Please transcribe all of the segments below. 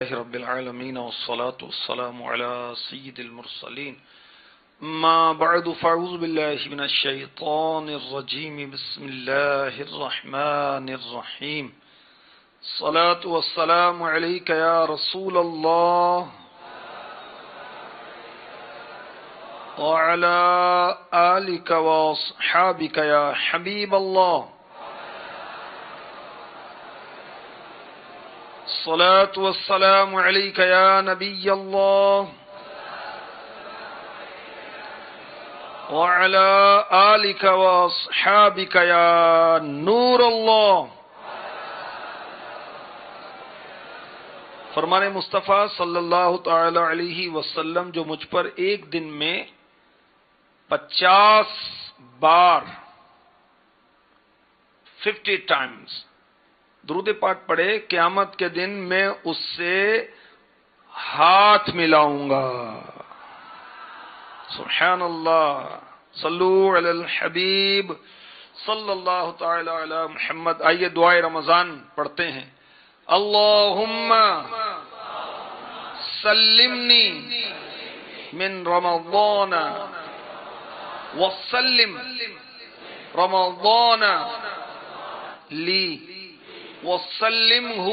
رب العالمين والصلاة والسلام على سيد المرسلين ما بعد فاعوذ بالله من الشيطان الرجيم بسم الله الرحمن الرحيم الصلاة والسلام عليك يا رسول الله وعلى آلك وأصحابك يا حبيب الله الصلاة والسلام عليك يا نبي الله وعلى آلك وأصحابك يا نور الله. فرمان مصطفیٰ صلی اللہ تعالی علیہ وسلم جو مجھ پر ایک دن میں 50 بار 50 times درود پاک پڑھے، قیامت کے دن میں اس سے ہاتھ ملاؤں گا. سبحان اللہ. صلو علی الحبیب صلی اللہ تعالی علی محمد. آئیے دعائے رمضان پڑھتے ہیں. اللہم سلمنی من رمضان وسلم رمضان لی وسلمہ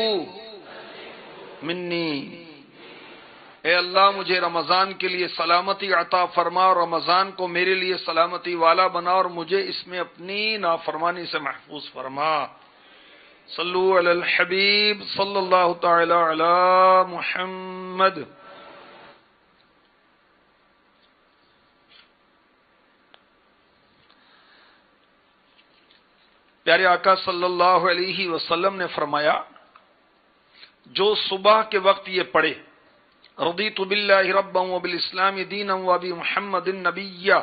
منی. اے اللہ مجھے رمضان کے لیے سلامتی عطا فرما اور رمضان کو میرے لیے سلامتی والا بنا اور مجھے اس میں اپنی نافرمانی سے محفوظ فرما. صلو علی الحبیب صلی اللہ تعالی علی محمد. پیارے آقا صلی اللہ علیہ وسلم نے فرمایا، جو صبح کے وقت یہ پڑھے رضیت باللہ ربا وبالاسلام دینا وبی محمد نبیا،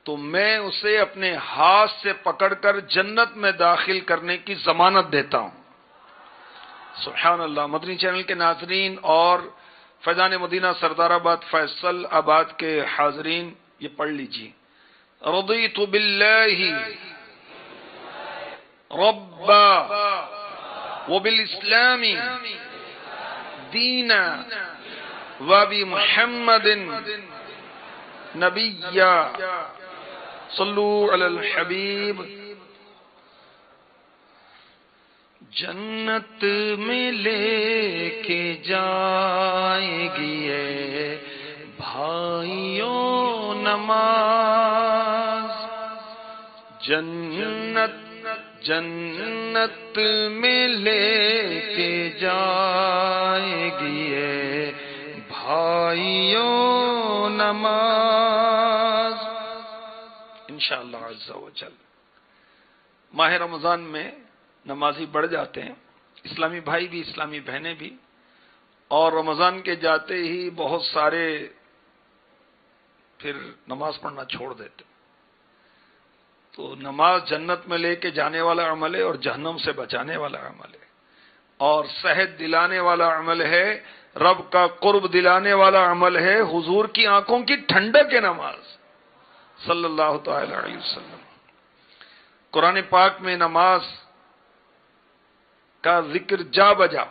تو میں اسے اپنے ہاتھ سے پکڑ کر جنت میں داخل کرنے کی ضمانت دیتا ہوں. سبحان اللہ. مدنی چینل کے ناظرین اور فیضان مدینہ سردار آباد فیصل آباد کے حاضرین یہ پڑھ لیجیے. رضیت باللہ ربا وبالاسلام دینا وبمحمد نبیا. صلو علی الحبیب. جنت میں لے کے جائے گی اے بھائیوں نماز. جنت میں لے کے جائے گی اے بھائیوں نماز انشاءاللہ عز و جل. ماہ رمضان میں نمازی بڑھ جاتے ہیں، اسلامی بھائی بھی اسلامی بہنیں بھی، اور رمضان کے جاتے ہی بہت سارے پھر نماز پڑھنا چھوڑ دیتے. تو نماز جنت میں لے کے جانے والا عمل ہے اور جہنم سے بچانے والا عمل ہے، اور صحت دلانے والا عمل ہے، رب کا قرب دلانے والا عمل ہے، حضور کی آنکھوں کی ٹھنڈک ہے نماز صلی اللہ تعالی علیہ وسلم. قرآن پاک میں نماز کا ذکر جا بجا.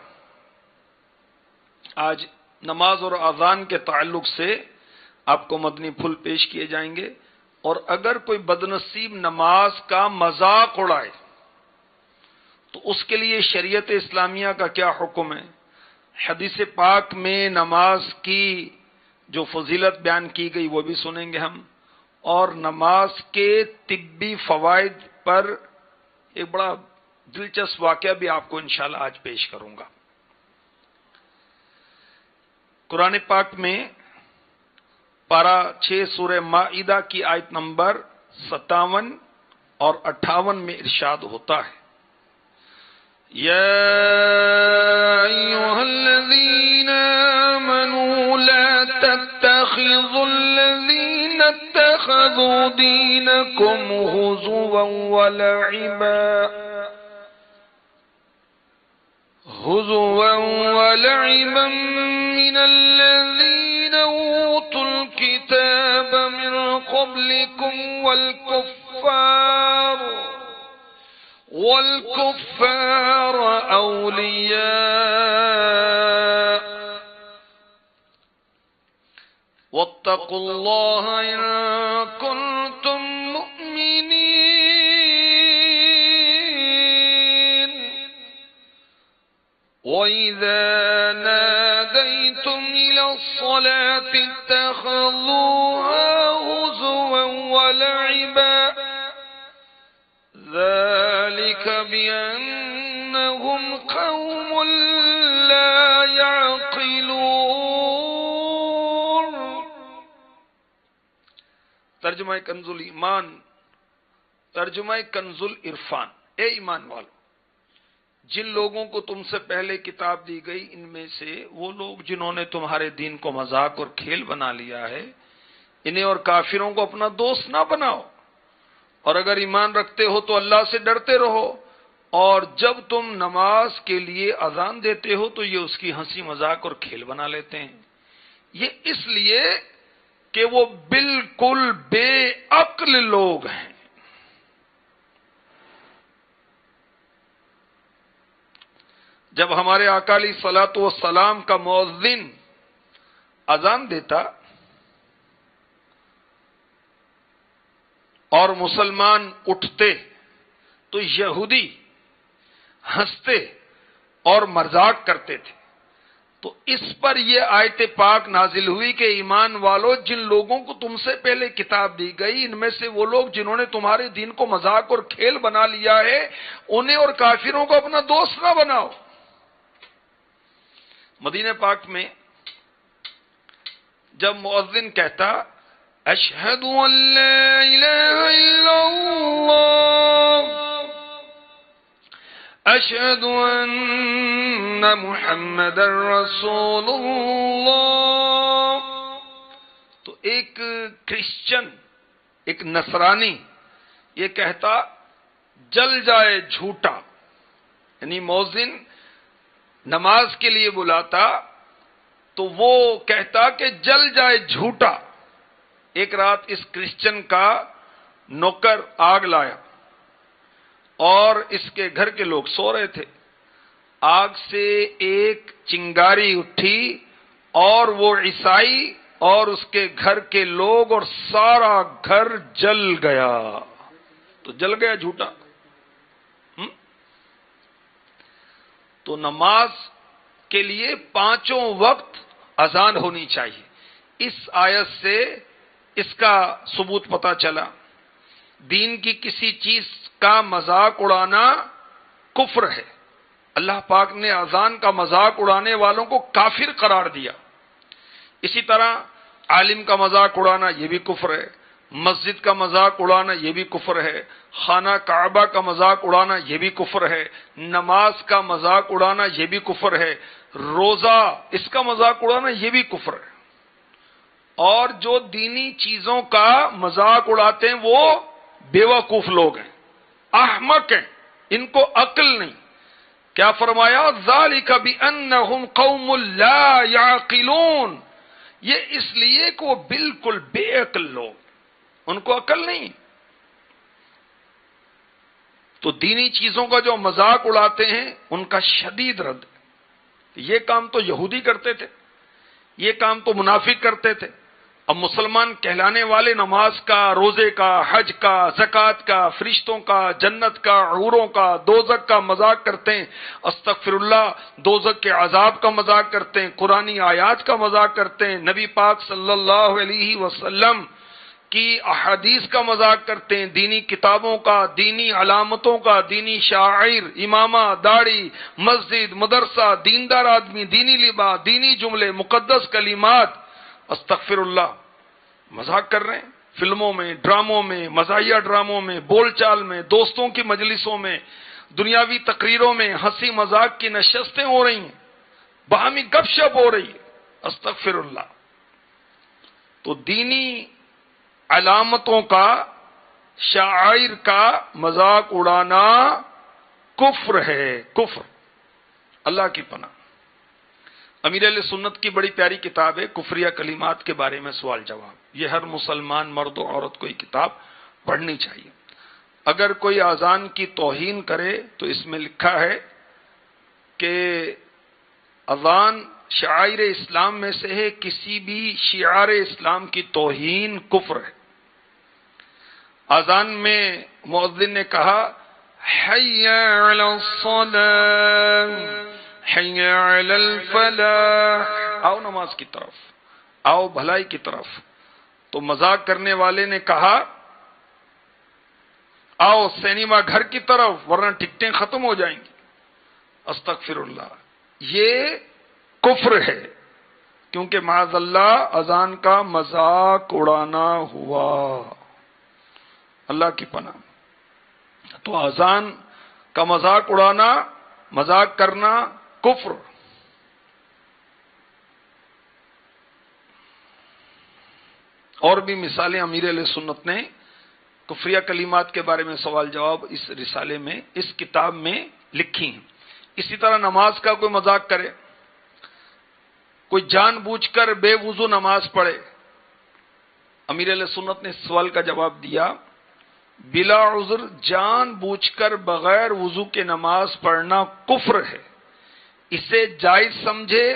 آج نماز اور اذان کے تعلق سے آپ کو مدنی پھول پیش کیے جائیں گے، اور اگر کوئی بدنصیب نماز کا مذاق اڑائے تو اس کے لیے شریعت اسلامیہ کا کیا حکم ہے. حدیث پاک میں نماز کی جو فضیلت بیان کی گئی وہ بھی سنیں گے ہم، اور نماز کے طبی فوائد پر ایک بڑا دلچسپ واقعہ بھی آپ کو انشاءاللہ آج پیش کروں گا. قرآن پاک میں پارہ 6 سورہ مائدہ کی آیت نمبر 57 اور 58 میں ارشاد ہوتا ہے، یا ایھا الذین آمنوا لا تتخذوا الذین اتخذوا دینکم ہزوا ولعبا من الذین اوتوا الكتاب من قبلكم والكفار أولياء واتقوا اللہ ان کنتم مؤمنین وَإِذَا نَادَيْتُمْ إِلَى الصَّلَاةِ اتَّخَذُوهَا هُزُوًا وَلَعِبًا ذَلِكَ بِأَنَّهُمْ قَوْمٌ لَا يَعْقِلُونَ۔ ترجمہ کنز الایمان، ترجمہ کنز العرفان۔ اے ایمان والو، جن لوگوں کو تم سے پہلے کتاب دی گئی ان میں سے وہ لوگ جنہوں نے تمہارے دین کو مذاق اور کھیل بنا لیا ہے، انہیں اور کافروں کو اپنا دوست نہ بناؤ، اور اگر ایمان رکھتے ہو تو اللہ سے ڈرتے رہو، اور جب تم نماز کے لیے اذان دیتے ہو تو یہ اس کی ہنسی مذاق اور کھیل بنا لیتے ہیں، یہ اس لیے کہ وہ بالکل بے عقل لوگ ہیں۔ جب ہمارے آقا علیہ الصلوۃ والسلام کا مؤذن اذان دیتا اور مسلمان اٹھتے تو یہودی ہنستے اور مذاق کرتے تھے، تو اس پر یہ آیت پاک نازل ہوئی کہ ایمان والو، جن لوگوں کو تم سے پہلے کتاب دی گئی ان میں سے وہ لوگ جنہوں نے تمہارے دین کو مذاق اور کھیل بنا لیا ہے، انہیں اور کافروں کو اپنا دوست نہ بناؤ۔ مدینہ پاک میں جب مؤذن کہتا اشہد ان لا الہ الا اللہ اشہد ان محمد رسول اللہ، تو ایک کرسچن، ایک نصرانی یہ کہتا جل جائے جھوٹا، یعنی مؤذن نماز کے لیے بلاتا تو وہ کہتا کہ جل جائے جھوٹا۔ ایک رات اس کرسچن کا نوکر آگ لایا اور اس کے گھر کے لوگ سو رہے تھے، آگ سے ایک چنگاری اٹھی اور وہ عیسائی اور اس کے گھر کے لوگ اور سارا گھر جل گیا، تو جل گیا جھوٹا۔ تو نماز کے لیے 5 وقت اذان ہونی چاہیے۔ اس آیت سے اس کا ثبوت پتہ چلا۔ دین کی کسی چیز کا مذاق اڑانا کفر ہے، اللہ پاک نے اذان کا مذاق اڑانے والوں کو کافر قرار دیا۔ اسی طرح عالم کا مذاق اڑانا یہ بھی کفر ہے، مسجد کا مذاق اڑانا یہ بھی کفر ہے، خانہ کعبہ کا مذاق اڑانا یہ بھی کفر ہے، نماز کا مذاق اڑانا یہ بھی کفر ہے، روزہ اس کا مذاق اڑانا یہ بھی کفر ہے۔ اور جو دینی چیزوں کا مذاق اڑاتے ہیں وہ بیوقوف لوگ ہیں، احمق ہیں، ان کو عقل نہیں۔ کیا فرمایا؟ ذالک بانہم قوم لا یعقلون، یہ اس لیے کہ وہ بالکل بے عقل لوگ، ان کو عقل نہیں۔ تو دینی چیزوں کا جو مذاق اڑاتے ہیں ان کا شدید رد ہے۔ یہ کام تو یہودی کرتے تھے، یہ کام تو منافق کرتے تھے، اب مسلمان کہلانے والے نماز کا، روزے کا، حج کا، زکوٰۃ کا، فرشتوں کا، جنت کا، حوروں کا، دوزخ کا مذاق کرتے ہیں، استغفر اللہ، دوزخ کے عذاب کا مذاق کرتے ہیں، قرآنی آیات کا مذاق کرتے ہیں، نبی پاک صلی اللہ علیہ وسلم کی احادیث کا مذاق کرتے ہیں، دینی کتابوں کا، دینی علامتوں کا، دینی شاعر، امامہ، داڑھی، مسجد، مدرسہ، دیندار آدمی، دینی لباس، دینی جملے، مقدس کلمات، استغفر اللہ، مذاق کر رہے ہیں۔ فلموں میں، ڈراموں میں، مزاحیہ ڈراموں میں، بول چال میں، دوستوں کی مجلسوں میں، دنیاوی تقریروں میں ہنسی مذاق کی نشستیں ہو رہی ہیں، باہمی گپ شپ ہو رہی ہے، استغفر اللہ۔ تو دینی علامتوں کا، شاعر کا مذاق اڑانا کفر ہے، کفر۔ اللہ کی پناہ۔ امیر اہل سنت کی بڑی پیاری کتاب ہے کفریہ کلمات کے بارے میں سوال جواب، یہ ہر مسلمان مرد و عورت کو یہ کتاب پڑھنی چاہیے۔ اگر کوئی اذان کی توہین کرے تو اس میں لکھا ہے کہ اذان شعائر اسلام میں سے ہے، کسی بھی شعار اسلام کی توہین کفر ہے۔ اذان میں مؤذن نے کہا حی علی الصلاۃ حی علی الفلاح، آؤ نماز کی طرف، آؤ بھلائی کی طرف، تو مذاق کرنے والے نے کہا آؤ سینما گھر کی طرف ورنہ ٹکٹیں ختم ہو جائیں گی۔ استغفر اللہ، یہ کفر ہے، کیونکہ معاذ اللہ اذان کا مذاق اڑانا ہوا، اللہ کی پناہ۔ تو اذان کا مذاق اڑانا، مذاق کرنا کفر۔ اور بھی مثالیں امیر علیہ سنت نے کفریہ کلمات کے بارے میں سوال جواب اس رسالے میں، اس کتاب میں لکھی ہیں۔ اسی طرح نماز کا کوئی مذاق کرے، کوئی جان بوجھ کر بے وضو نماز پڑھے، امیر علیہ سنت نے اس سوال کا جواب دیا بلا عذر جان بوجھ کر بغیر وضو کے نماز پڑھنا کفر ہے، اسے جائز سمجھے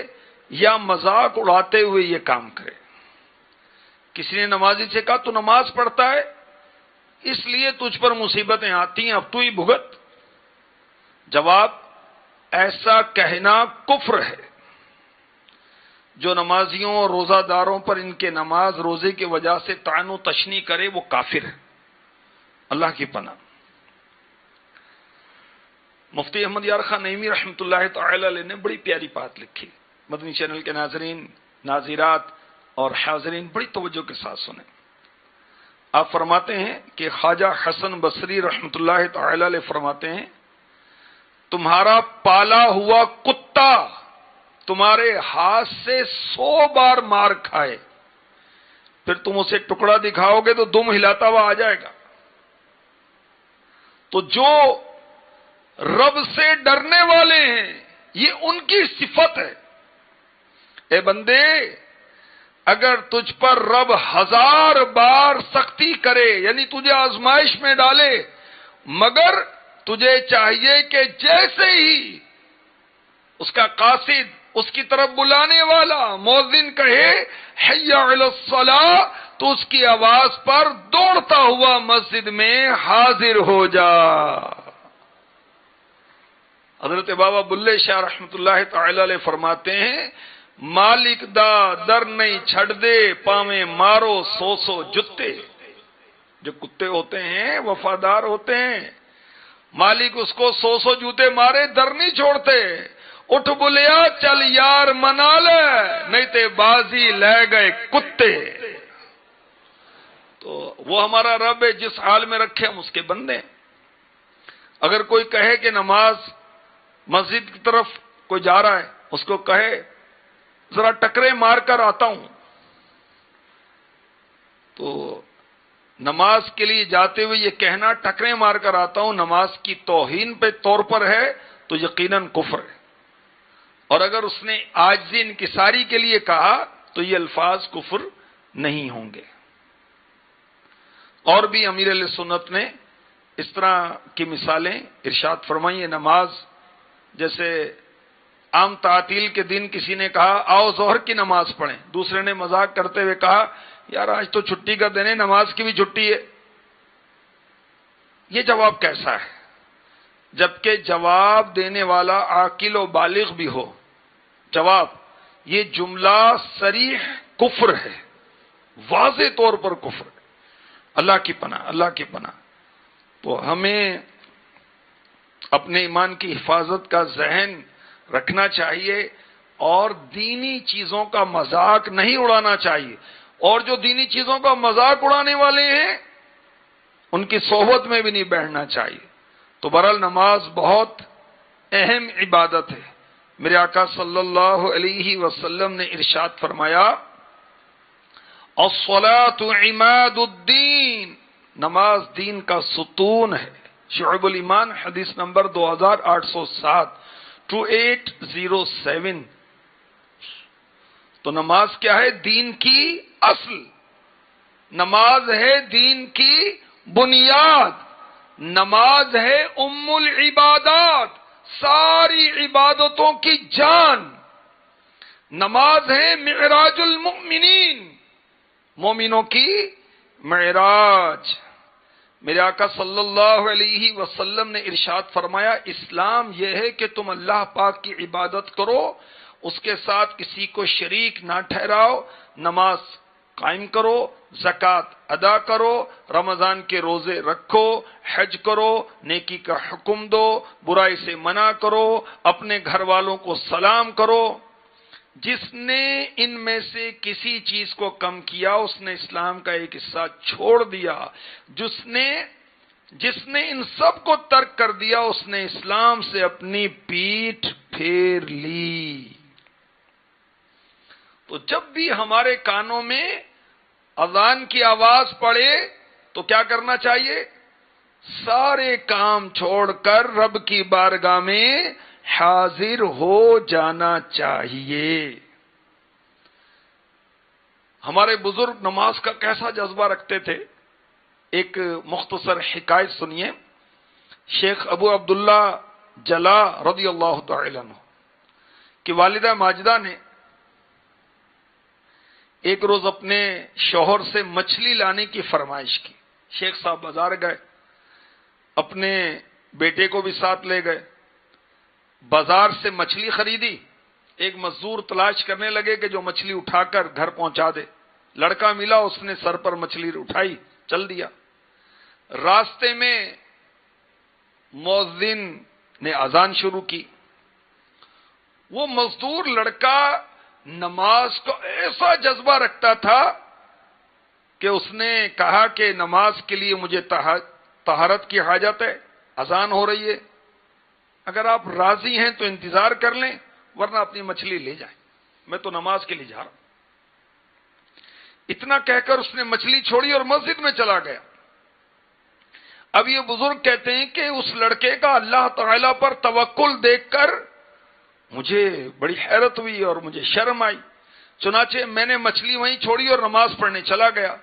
یا مذاق اڑاتے ہوئے یہ کام کرے۔ کسی نے نمازی سے کہا تو نماز پڑھتا ہے اس لیے تجھ پر مصیبتیں آتی ہیں، اب تو ہی بھگت۔ جواب، ایسا کہنا کفر ہے۔ جو نمازیوں اور روزہ داروں پر ان کے نماز روزے کی وجہ سے طعن و تشنیع کرے وہ کافر ہے، اللہ کی پناہ۔ مفتی احمد یار خان نعیمی رحمۃ اللہ تعالی علیہ نے بڑی پیاری بات لکھی، مدنی چینل کے ناظرین، ناظرات اور حاضرین بڑی توجہ کے ساتھ سنیں۔ آپ فرماتے ہیں کہ خواجہ حسن بصری رحمۃ اللہ تعالی علیہ فرماتے ہیں تمہارا پالا ہوا کتا تمہارے ہاتھ سے 100 بار مار کھائے، پھر تم اسے ٹکڑا دکھاؤ گے تو دم ہلاتا ہوا آ جائے گا۔ تو جو رب سے ڈرنے والے ہیں یہ ان کی صفت ہے۔ اے بندے، اگر تجھ پر رب 1000 بار سختی کرے، یعنی تجھے آزمائش میں ڈالے، مگر تجھے چاہیے کہ جیسے ہی اس کا قاصد، اس کی طرف بلانے والا مؤذن کہے حی علی الصلاۃ تو اس کی آواز پر دوڑتا ہوا مسجد میں حاضر ہو جا۔ حضرت بابا بلے شاہ رحمۃ اللہ تعالی علیہ فرماتے ہیں مالک دا در نہیں چھڑ دے پاویں مارو 100 جتے۔ جو کتے ہوتے ہیں وفادار ہوتے ہیں، مالک اس کو 100 جوتے مارے در نہیں چھوڑتے۔ اٹھ بلیا چل یار منا لے نہیں تے بازی لے گئے کتے۔ تو وہ ہمارا رب ہے، جس حال میں رکھے ہم اس کے بندے ہیں۔ اگر کوئی کہے کہ نماز مسجد کی طرف کوئی جا رہا ہے، اس کو کہے ذرا ٹکرے مار کر آتا ہوں، تو نماز کے لیے جاتے ہوئے یہ کہنا ٹکرے مار کر آتا ہوں نماز کی توہین پہ طور پر ہے تو یقیناً کفر ہے۔ اور اگر اس نے عاجزی انکساری کے لیے کہا تو یہ الفاظ کفر نہیں ہوں گے۔ اور بھی امیر علیہ سنت نے اس طرح کی مثالیں ارشاد فرمائی ہیں۔ نماز جیسے عام تعطیل کے دن کسی نے کہا آؤ ظہر کی نماز پڑھیں، دوسرے نے مذاق کرتے ہوئے کہا یار آج تو چھٹی کا دن ہے، نماز کی بھی چھٹی ہے۔ یہ جواب کیسا ہے؟ جبکہ جواب دینے والا عاقل و بالغ بھی ہو۔ جواب، یہ جملہ صریح کفر ہے، واضح طور پر کفر ہے، اللہ کی پناہ، اللہ کی پناہ۔ تو ہمیں اپنے ایمان کی حفاظت کا ذہن رکھنا چاہیے اور دینی چیزوں کا مذاق نہیں اڑانا چاہیے، اور جو دینی چیزوں کا مذاق اڑانے والے ہیں ان کی صحبت میں بھی نہیں بیٹھنا چاہیے۔ تو بہرحال نماز بہت اہم عبادت ہے۔ میرے آقا صلی اللہ علیہ وسلم نے ارشاد فرمایا الصلاۃ عماد الدین، نماز دین کا ستون ہے۔ شعب الایمان حدیث نمبر 2807 2807۔ تو نماز کیا ہے؟ دین کی اصل، نماز ہے دین کی بنیاد، نماز ہے ام العبادات، ساری عبادتوں کی جان۔ نماز ہے معراج المؤمنین، مومنوں کی معراج۔ میرے آقا صلی اللہ علیہ وسلم نے ارشاد فرمایا، اسلام یہ ہے کہ تم اللہ پاک کی عبادت کرو، اس کے ساتھ کسی کو شریک نہ ٹھہراؤ، نماز قائم کرو، زکوٰۃ ادا کرو، رمضان کے روزے رکھو، حج کرو، نیکی کا حکم دو، برائی سے منع کرو، اپنے گھر والوں کو سلام کرو۔ جس نے ان میں سے کسی چیز کو کم کیا اس نے اسلام کا ایک حصہ چھوڑ دیا، جس نے ان سب کو ترک کر دیا اس نے اسلام سے اپنی پیٹھ پھیر لی۔ تو جب بھی ہمارے کانوں میں اذان کی آواز پڑے تو کیا کرنا چاہیے؟ سارے کام چھوڑ کر رب کی بارگاہ میں حاضر ہو جانا چاہیے۔ ہمارے بزرگ نماز کا کیسا جذبہ رکھتے تھے، ایک مختصر حکایت سنیے۔ شیخ ابو عبداللہ جلا رضی اللہ تعالی عنہ کی والدہ ماجدہ نے ایک روز اپنے شوہر سے مچھلی لانے کی فرمائش کی۔ شیخ صاحب بازار گئے، اپنے بیٹے کو بھی ساتھ لے گئے، بازار سے مچھلی خریدی، ایک مزدور تلاش کرنے لگے کہ جو مچھلی اٹھا کر گھر پہنچا دے۔ لڑکا ملا، اس نے سر پر مچھلی اٹھائی، چل دیا۔ راستے میں مؤذن نے اذان شروع کی۔ وہ مزدور لڑکا نماز کو ایسا جذبہ رکھتا تھا کہ اس نے کہا کہ نماز کے لیے مجھے طہارت کی حاجت ہے، اذان ہو رہی ہے، اگر آپ راضی ہیں تو انتظار کر لیں ورنہ اپنی مچھلی لے جائیں، میں تو نماز کے لیے جا رہا ہوں۔ اتنا کہہ کر اس نے مچھلی چھوڑی اور مسجد میں چلا گیا۔ اب یہ بزرگ کہتے ہیں کہ اس لڑکے کا اللہ تعالیٰ پر توکل دیکھ کر مجھے بڑی حیرت ہوئی اور مجھے شرم آئی، چنانچہ میں نے مچھلی وہیں چھوڑی اور نماز پڑھنے چلا گیا۔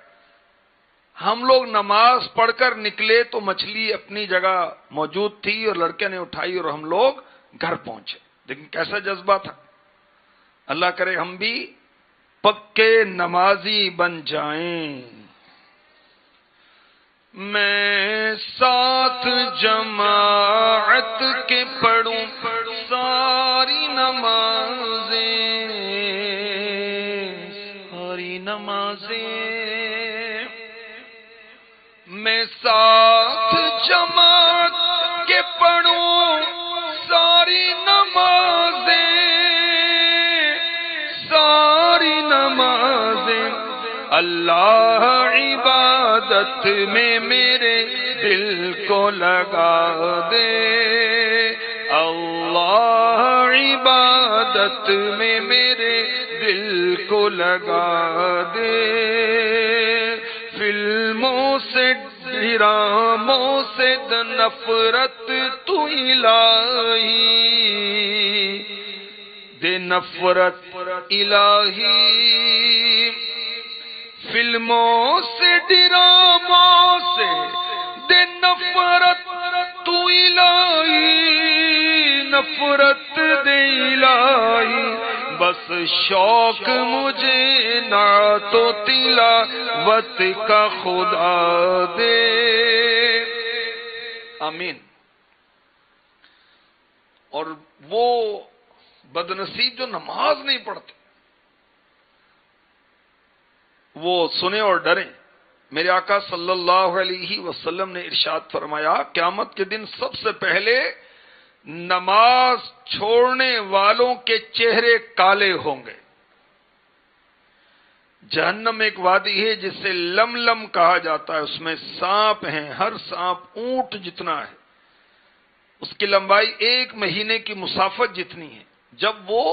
ہم لوگ نماز پڑھ کر نکلے تو مچھلی اپنی جگہ موجود تھی اور لڑکے نے اٹھائی اور ہم لوگ گھر پہنچے۔ لیکن کیسا جذبہ تھا۔ اللہ کرے ہم بھی پکے نمازی بن جائیں۔ میں ساتھ جماعت کے پڑھوں ساری نمازیں، ساری نمازیں، میں ساتھ جماعت کے پڑھوں ساری نمازیں، ساری نمازیں، اللہ عبادت میں میرے دل کو لگا دے، اللہ عبادت میں میرے دل کو لگا دے، فلموں سے ڈراموں سے نفرت تو الہی دے، نفرت الہی، فلموں سے ڈراموں سے دے نفرت تو الہی، نفرت دے الہی، بس شوق مجھے نعت و تلاوت کا خدا دے۔ آمین۔ اور وہ بدنصیب جو نماز نہیں پڑھتے وہ سنیں اور ڈریں۔ میرے آقا صلی اللہ علیہ وسلم نے ارشاد فرمایا، قیامت کے دن سب سے پہلے نماز چھوڑنے والوں کے چہرے کالے ہوں گے۔ جہنم ایک وادی ہے جس سے لملم کہا جاتا ہے، اس میں سانپ ہیں، ہر سانپ اونٹ جتنا ہے، اس کی لمبائی 1 مہینے کی مسافت جتنی ہے۔ جب وہ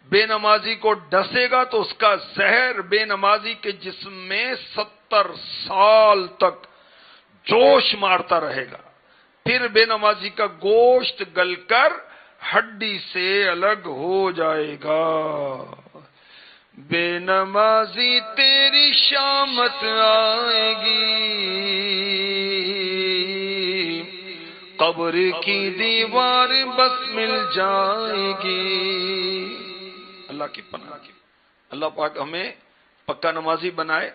بے نمازی کو ڈسے گا تو اس کا زہر بے نمازی کے جسم میں 70 سال تک جوش مارتا رہے گا، پھر بے نمازی کا گوشت گل کر ہڈی سے الگ ہو جائے گا۔ بے نمازی تیری شامت آئے گی، قبر کی دیوار بس مل جائے گی۔ اللہ کی پناہ۔ اللہ پاک ہمیں پکا نمازی بنائے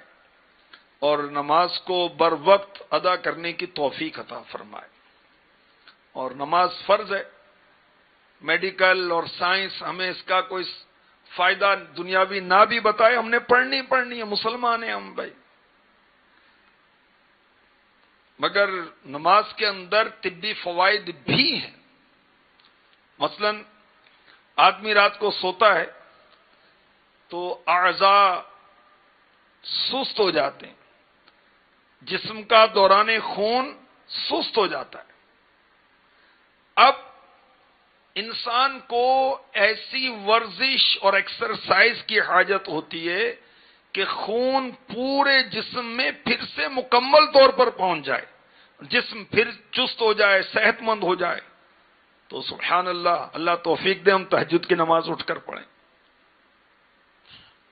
اور نماز کو بر وقت ادا کرنے کی توفیق عطا فرمائے۔ اور نماز فرض ہے، میڈیکل اور سائنس ہمیں اس کا کوئی فائدہ دنیاوی نہ بھی بتائے، ہم نے پڑھنی ہے، مسلمان ہیں ہم بھائی۔ مگر نماز کے اندر طبی فوائد بھی ہیں۔ مثلا آدمی رات کو سوتا ہے تو اعضاء سست ہو جاتے ہیں، جسم کا دوران خون سست ہو جاتا ہے۔ اب انسان کو ایسی ورزش اور ایکسرسائز کی حاجت ہوتی ہے کہ خون پورے جسم میں پھر سے مکمل طور پر پہنچ جائے، جسم پھر چست ہو جائے، صحت مند ہو جائے۔ تو سبحان اللہ، اللہ توفیق دے ہم تہجد کی نماز اٹھ کر پڑھیں،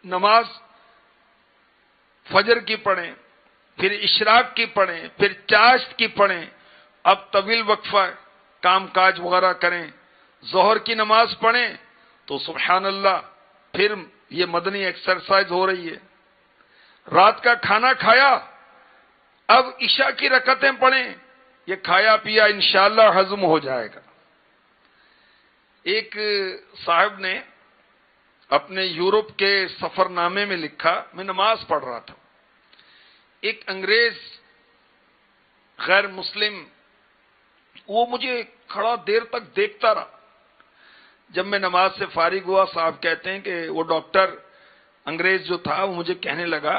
نماز فجر کی پڑھیں، پھر اشراق کی پڑھیں، پھر چاشت کی پڑھیں۔ اب طویل وقفہ کام کاج وغیرہ کریں، ظہر کی نماز پڑھیں تو سبحان اللہ پھر یہ مدنی ایکسرسائز ہو رہی ہے۔ رات کا کھانا کھایا، اب عشاء کی رکعتیں پڑھیں، یہ کھایا پیا انشاءاللہ ہضم ہو جائے گا۔ ایک صاحب نے اپنے یورپ کے سفر نامے میں لکھا، میں نماز پڑھ رہا تھا، ایک انگریز غیر مسلم وہ مجھے کھڑا دیر تک دیکھتا رہا۔ جب میں نماز سے فارغ ہوا، صاحب کہتے ہیں کہ وہ ڈاکٹر انگریز جو تھا وہ مجھے کہنے لگا،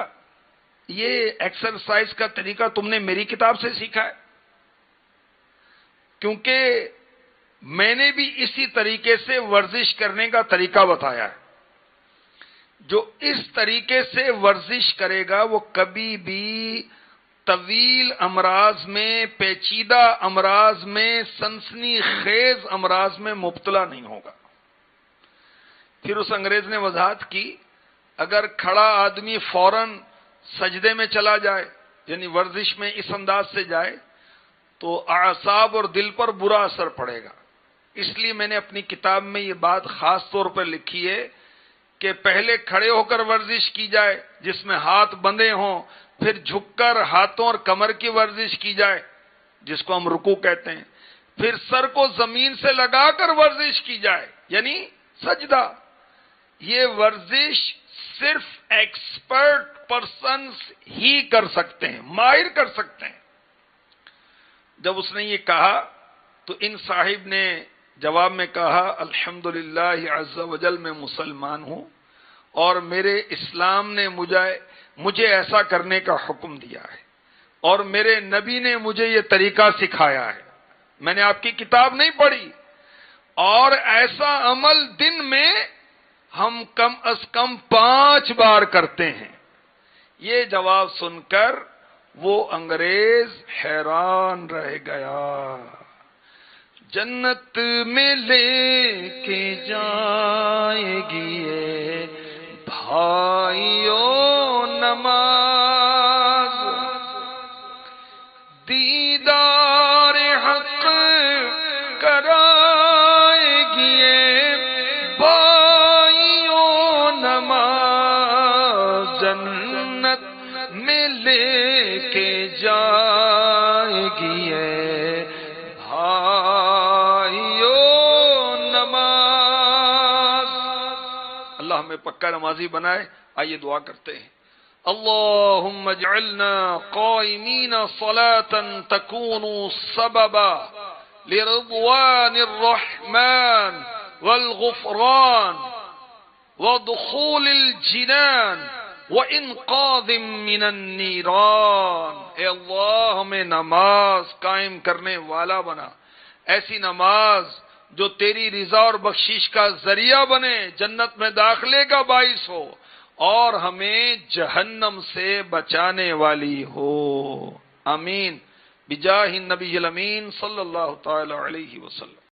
یہ ایکسرسائز کا طریقہ تم نے میری کتاب سے سیکھا ہے؟ کیونکہ میں نے بھی اسی طریقے سے ورزش کرنے کا طریقہ بتایا ہے۔ جو اس طریقے سے ورزش کرے گا وہ کبھی بھی طویل امراض میں، پیچیدہ امراض میں، سنسنی خیز امراض میں مبتلا نہیں ہوگا۔ پھر اس انگریز نے وضاحت کی، اگر کھڑا آدمی فوراً سجدے میں چلا جائے، یعنی ورزش میں اس انداز سے جائے، تو اعصاب اور دل پر برا اثر پڑے گا۔ اس لیے میں نے اپنی کتاب میں یہ بات خاص طور پر لکھی ہے کہ پہلے کھڑے ہو کر ورزش کی جائے جس میں ہاتھ بندھے ہوں، پھر جھک کر ہاتھوں اور کمر کی ورزش کی جائے جس کو ہم رکوع کہتے ہیں، پھر سر کو زمین سے لگا کر ورزش کی جائے یعنی سجدہ۔ یہ ورزش صرف ایکسپرٹ پرسنز ہی کر سکتے ہیں، ماہر کر سکتے ہیں۔ جب اس نے یہ کہا تو ان صاحب نے جواب میں کہا، الحمدللہ عز وجل میں مسلمان ہوں اور میرے اسلام نے مجھے ایسا کرنے کا حکم دیا ہے اور میرے نبی نے مجھے یہ طریقہ سکھایا ہے۔ میں نے آپ کی کتاب نہیں پڑھی، اور ایسا عمل دن میں ہم کم از کم 5 بار کرتے ہیں۔ یہ جواب سن کر وہ انگریز حیران رہ گیا۔ جنت میں لے کے جائے گی یہ بھائیو نماز، دیدار حق کرائے گی یہ بھائیو نماز، جنت میں لے کے جائے گی یہ پکا نمازی بنائے۔ آئیے دعا کرتے ہیں، اللہم اجعلنا قائمین صلاة تکون سببا لرضوان الرحمن والغفران ودخول الجنان وانقاذ من النیران۔ اے اللہ ہمیں نماز قائم کرنے والا بنا، ایسی نماز جو تیری رضا اور بخشش کا ذریعہ بنے، جنت میں داخلے کا باعث ہو، اور ہمیں جہنم سے بچانے والی ہو۔ آمین بجاہ النبی الامین صلی اللہ تعالی علیہ وسلم۔